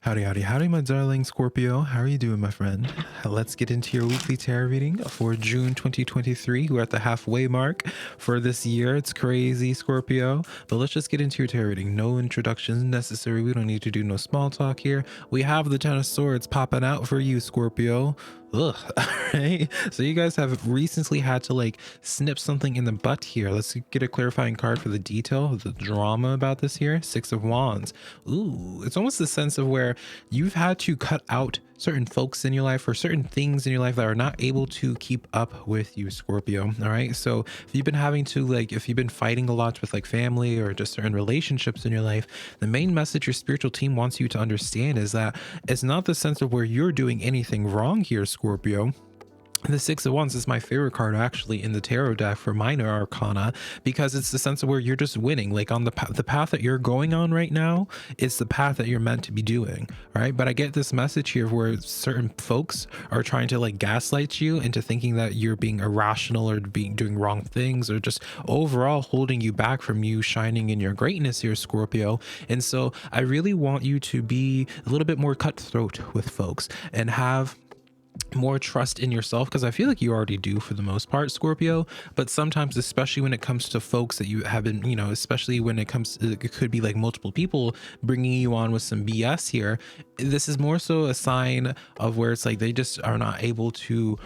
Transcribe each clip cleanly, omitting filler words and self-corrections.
Howdy, howdy, howdy, my darling Scorpio. How are you doing, my friend? Let's get into your weekly tarot reading for June 2023. We're at the halfway mark for this year. It's crazy, Scorpio. But let's just get into your tarot reading. No introductions necessary. We don't need to do no small talk here. We have the Ten of Swords popping out for you, Scorpio. Ugh. All right. So you guys have recently had to like snip something in the butt here. Let's get a clarifying card for the detail, the drama about this here. Six of Wands. Ooh, it's almost the sense of where you've had to cut out certain folks in your life or certain things in your life that are not able to keep up with you, Scorpio. All right. So if you've been having to if you've been fighting a lot with like family or just certain relationships in your life, the main message your spiritual team wants you to understand is that it's not the sense of where you're doing anything wrong here, Scorpio. The Six of Wands is my favorite card actually in the tarot deck for minor arcana, because it's the sense of where you're just winning. Like on the path that you're going on right now, it's the path that you're meant to be doing, right? But I get this message here where certain folks are trying to like gaslight you into thinking that you're being irrational or doing wrong things, or just overall holding you back from you shining in your greatness here, Scorpio. And so I really want you to be a little bit more cutthroat with folks and have more trust in yourself, because I feel like you already do for the most part, Scorpio. But sometimes, especially when it comes to folks that you have been, especially when it comes to, it could be like multiple people bringing you on with some BS here, this is more so a sign of where it's like they just are not able to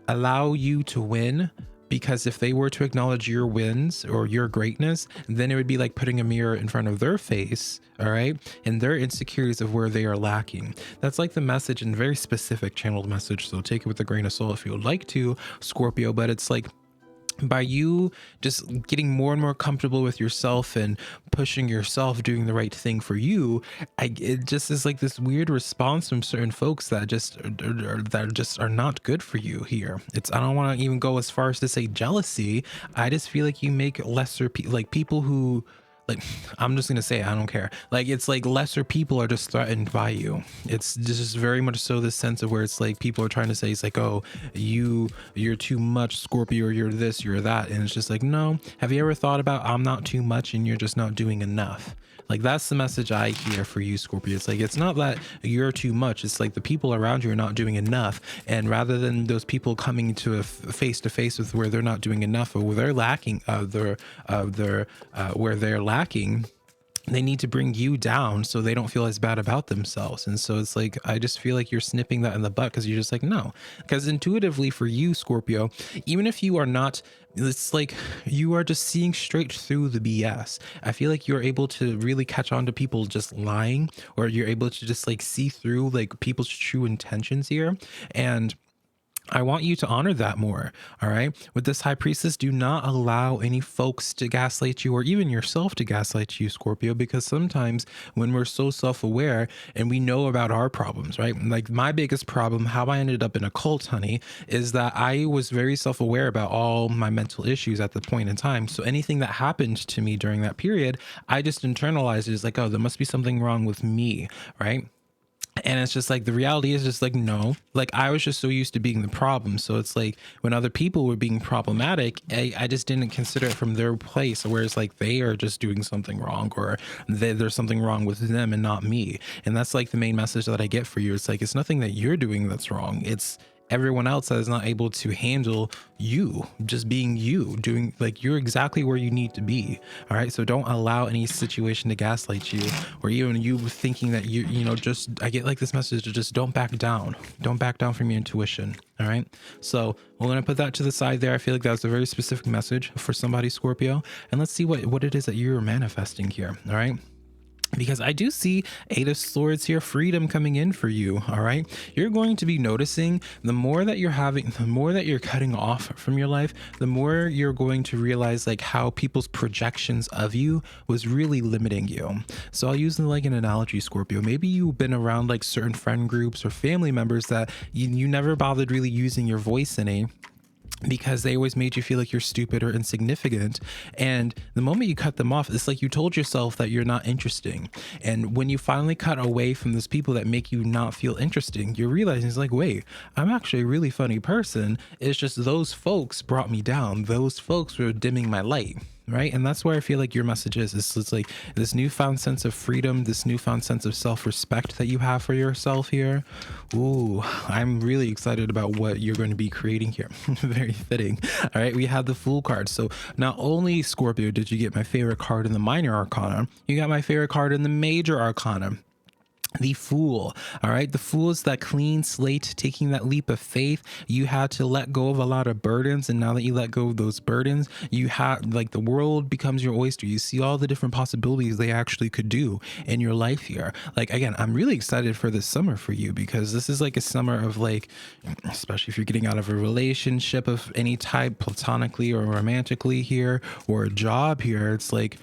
allow you to win. Because if they were to acknowledge your wins or your greatness, then it would be like putting a mirror in front of their face, all right? And their insecurities of where they are lacking. That's like the message, and very specific channeled message. So take it with a grain of salt if you would like to, Scorpio. But it's like, by you just getting more and more comfortable with yourself and pushing yourself, doing the right thing for you, it just is like this weird response from certain folks that just are not good for you here. I don't want to even go as far as to say jealousy. I just feel like you make lesser people who, like, I'm just gonna say, I don't care. Like, it's like lesser people are just threatened by you. It's just very much so this sense of where it's like people are trying to say, it's like, oh, you're too much, Scorpio, or you're this, you're that. And it's just like, no. Have you ever thought about, I'm not too much and you're just not doing enough? Like, that's the message I hear for you, Scorpio. It's like, it's not that you're too much. It's like the people around you are not doing enough. And rather than those people coming to a face to face with where they're not doing enough, or where they're lacking, where they're lacking, they need to bring you down so they don't feel as bad about themselves. And so it's like, I just feel like you're snipping that in the butt, because you're just like, no. Because intuitively for you, Scorpio, even if you are not, it's like you are just seeing straight through the BS. I feel like you're able to really catch on to people just lying, or you're able to just like see through like people's true intentions here. And I want you to honor that more. All right. With this High Priestess, do not allow any folks to gaslight you, or even yourself to gaslight you, Scorpio, because sometimes when we're so self-aware and we know about our problems, right? Like my biggest problem, how I ended up in a cult, honey, is that I was very self-aware about all my mental issues at the point in time. So anything that happened to me during that period, I just internalized it as like, oh, there must be something wrong with me, right? And it's just like, the reality is just like, no, like I was just so used to being the problem. So it's like when other people were being problematic, I just didn't consider it from their place, whereas like they are just doing something wrong, or there's something wrong with them and not me. And that's like the main message that I get for you. It's like, it's nothing that you're doing that's wrong. It's everyone else that is not able to handle you just being you, doing like, you're exactly where you need to be. All right. So don't allow any situation to gaslight you, or even you thinking that just, I get like this message to just don't back down. Don't back down from your intuition. All right. So we're going to put that to the side there. I feel like that's a very specific message for somebody, Scorpio. And let's see what it is that you're manifesting here. All right. Because I do see Eight of Swords here, freedom coming in for you. All right. You're going to be noticing the more that you're cutting off from your life, the more you're going to realize like how people's projections of you was really limiting you. So I'll use like an analogy, Scorpio. Maybe you've been around like certain friend groups or family members that you never bothered really using your voice any, because they always made you feel like you're stupid or insignificant. And the moment you cut them off, it's like you told yourself that you're not interesting. And when you finally cut away from those people that make you not feel interesting, you're realizing it's like, wait, I'm actually a really funny person. It's just those folks brought me down. Those folks were dimming my light. right? And that's where I feel like your message is. It's like this newfound sense of freedom, this newfound sense of self-respect that you have for yourself here. Ooh, I'm really excited about what you're going to be creating here. Very fitting. All right, we have the Fool card. So not only, Scorpio, did you get my favorite card in the minor arcana, you got my favorite card in the major arcana, the Fool. All right, the Fool is that clean slate, taking that leap of faith. You had to let go of a lot of burdens, and now that you let go of those burdens, you have, like, the world becomes your oyster. You see all the different possibilities they actually could do in your life here. Like, again, I'm really excited for this summer for you, because this is like a summer of, like, especially if you're getting out of a relationship of any type, platonically or romantically here, or a job here. It's like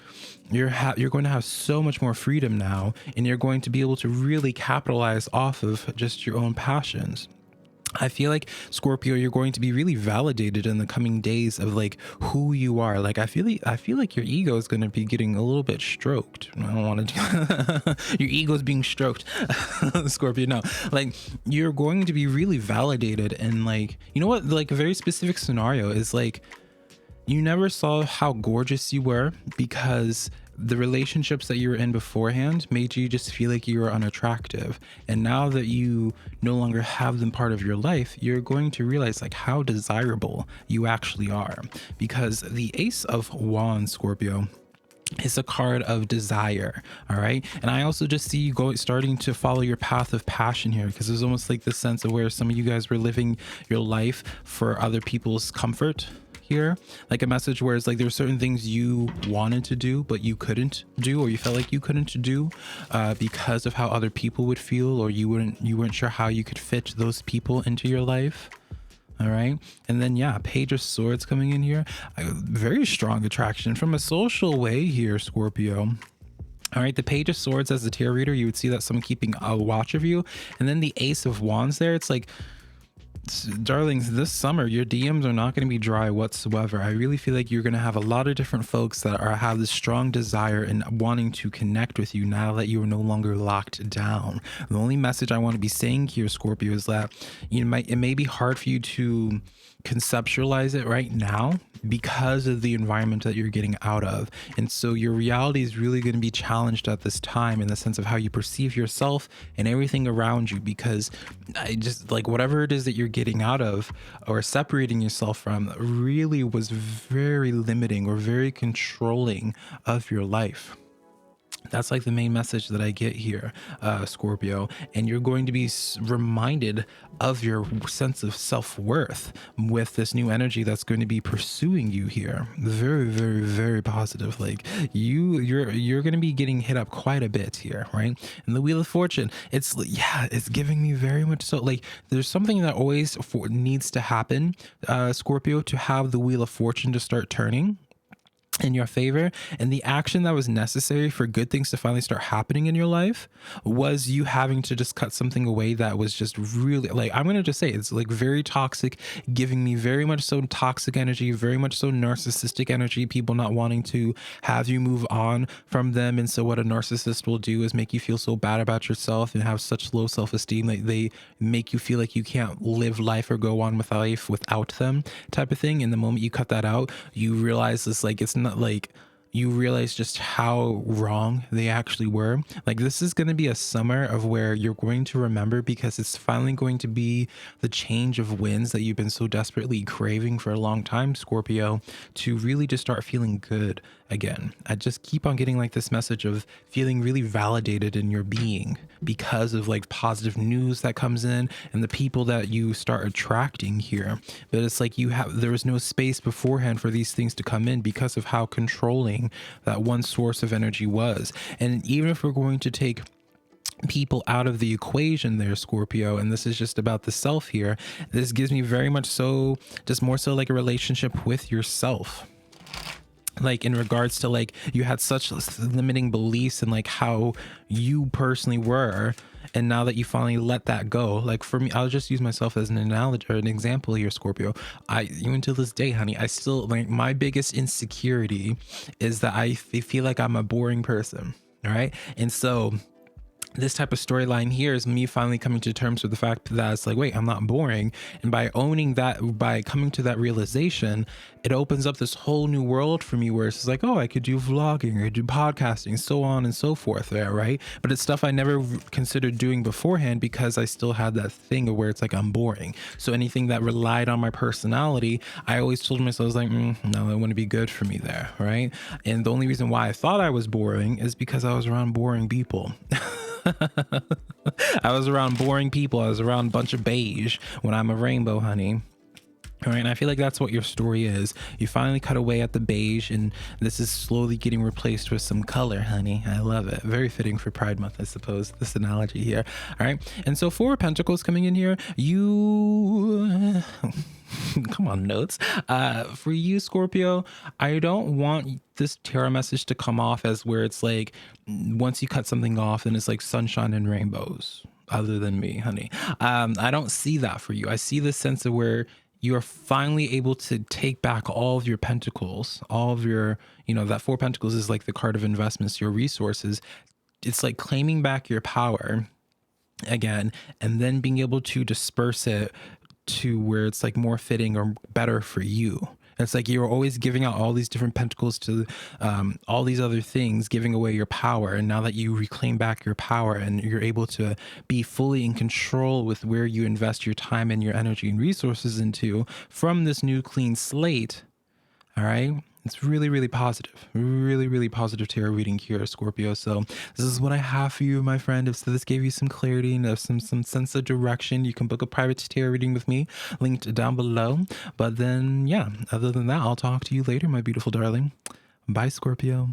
you're going to have so much more freedom now, and you're going to be able to really capitalize off of just your own passions. I feel like, Scorpio, you're going to be really validated in the coming days of, like, who you are. Like, I feel like your ego is going to be getting a little bit stroked. I don't want to do your ego is being stroked. Scorpio, no, like, you're going to be really validated. And, like, you know what, like, a very specific scenario is, like, you never saw how gorgeous you were because the relationships that you were in beforehand made you just feel like you were unattractive. And now that you no longer have them part of your life, you're going to realize, like, how desirable you actually are. Because the Ace of Wands, Scorpio, is a card of desire. All right, and I also just see you starting to follow your path of passion here, because there's almost like this sense of where some of you guys were living your life for other people's comfort here. Like a message where it's like there's certain things you wanted to do but you couldn't do, or you felt like you couldn't do because of how other people would feel, or you weren't sure how you could fit those people into your life. All right, and then, yeah, Page of Swords coming in here. Very strong attraction from a social way here, Scorpio. All right, the Page of Swords, as a tarot reader, you would see that someone keeping a watch of you. And then the Ace of Wands there, it's like, darlings, this summer your DMs are not going to be dry whatsoever. I really feel like you're going to have a lot of different folks that have this strong desire and wanting to connect with you now that you are no longer locked down. The only message I want to be saying here, Scorpio, is that it may be hard for you to conceptualize it right now because of the environment that you're getting out of. And so your reality is really going to be challenged at this time in the sense of how you perceive yourself and everything around you, because I just, like, whatever it is that you're getting out of or separating yourself from really was very limiting or very controlling of your life. That's like the main message that I get here, Scorpio. And you're going to be reminded of your sense of self-worth with this new energy that's going to be pursuing you here. Very, very, very positive. Like you're going to be getting hit up quite a bit here, right? And the Wheel of Fortune, it's giving me very much so, like, there's something that always needs to happen, Scorpio, to have the Wheel of Fortune to start turning in your favor. And the action that was necessary for good things to finally start happening in your life was you having to just cut something away that was just really, like, I'm gonna just say, it's like very toxic, giving me very much so toxic energy, very much so narcissistic energy, people not wanting to have you move on from them. And so what a narcissist will do is make you feel so bad about yourself and have such low self-esteem that they make you feel like you can't live life or go on with life without them, type of thing. And the moment you cut that out, you realize this, like, it's not like, you realize just how wrong they actually were. Like, this is going to be a summer of where you're going to remember, because it's finally going to be the change of winds that you've been so desperately craving for a long time, Scorpio, to really just start feeling good again. I just keep on getting like this message of feeling really validated in your being because of like positive news that comes in and the people that you start attracting here. But it's like there was no space beforehand for these things to come in because of how controlling that one source of energy was. And even if we're going to take people out of the equation there, Scorpio, and this is just about the self here, this gives me very much so, just more so like a relationship with yourself. Like, in regards to, like, you had such limiting beliefs in like how you personally were, and now that you finally let that go, like for me, I'll just use myself as an analogy or an example here, Scorpio. Even to this day, honey, I still, like, my biggest insecurity is that I feel like I'm a boring person. All right, and so this type of storyline here is me finally coming to terms with the fact that it's like, wait, I'm not boring. And by owning that, by coming to that realization, it opens up this whole new world for me where it's like, oh, I could do vlogging, I could do podcasting, so on and so forth there, right? But it's stuff I never considered doing beforehand because I still had that thing of where it's like I'm boring. So anything that relied on my personality, I always told myself, I was like, no, that wouldn't be good for me there, right? And the only reason why I thought I was boring is because I was around boring people. I was around boring people. I was around a bunch of beige when I'm a rainbow, honey. All right, and I feel like that's what your story is. You finally cut away at the beige, and this is slowly getting replaced with some color, honey. I love it. Very fitting for Pride Month, I suppose, this analogy here. All right, and so Four of Pentacles coming in here, you... come on, notes. For you, Scorpio, I don't want this tarot message to come off as where it's like, once you cut something off, then it's like sunshine and rainbows, other than me, honey. I don't see that for you. I see the sense of where you are finally able to take back all of your pentacles, all of your, you know, that Four of Pentacles is like the card of investments, your resources. It's like claiming back your power again, and then being able to disperse it to where it's like more fitting or better for you. It's like you're always giving out all these different pentacles to all these other things, giving away your power. And now that you reclaim back your power and you're able to be fully in control with where you invest your time and your energy and resources into from this new clean slate. All right. It's really, really positive. Really, really positive tarot reading here, Scorpio. So this is what I have for you, my friend. If so this gave you some clarity and some sense of direction, you can book a private tarot reading with me, linked down below. But then, yeah, other than that, I'll talk to you later, my beautiful darling. Bye, Scorpio.